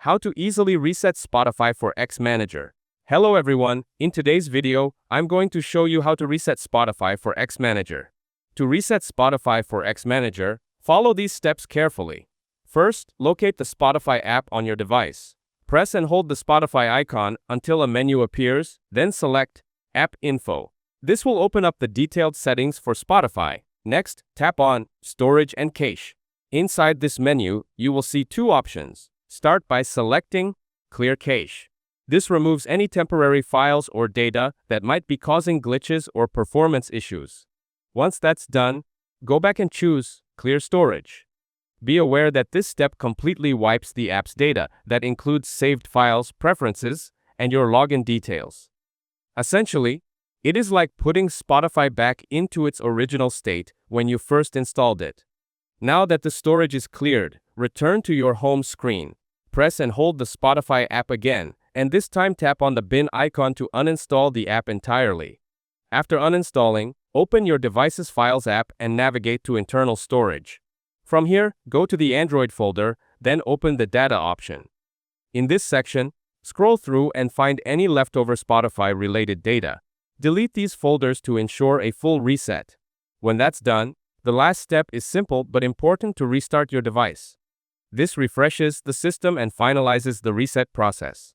How to easily reset Spotify for XManager. Hello everyone, in today's video, I'm going to show you how to reset Spotify for XManager. To reset Spotify for XManager, follow these steps carefully. First, locate the Spotify app on your device. Press and hold the Spotify icon until a menu appears, then select App Info. This will open up the detailed settings for Spotify. Next, tap on Storage and Cache. Inside this menu, you will see two options. Start by selecting Clear Cache. This removes any temporary files or data that might be causing glitches or performance issues. Once that's done, go back and choose Clear Storage. Be aware that this step completely wipes the app's data, that includes saved files, preferences, and your login details. Essentially, it is like putting Spotify back into its original state when you first installed it. Now that the storage is cleared, return to your home screen. Press and hold the Spotify app again, and this time tap on the bin icon to uninstall the app entirely. After uninstalling, open your device's Files app and navigate to internal storage. From here, go to the Android folder, then open the Data option. In this section, scroll through and find any leftover Spotify-related data. Delete these folders to ensure a full reset. When that's done, the last step is simple but important: to restart your device. This refreshes the system and finalizes the reset process.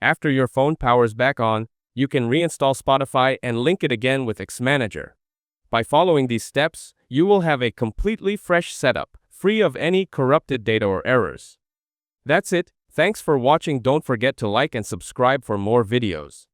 After your phone powers back on, you can reinstall Spotify and link it again with XManager. By following these steps, you will have a completely fresh setup, free of any corrupted data or errors. That's it. Thanks for watching. Don't forget to like and subscribe for more videos.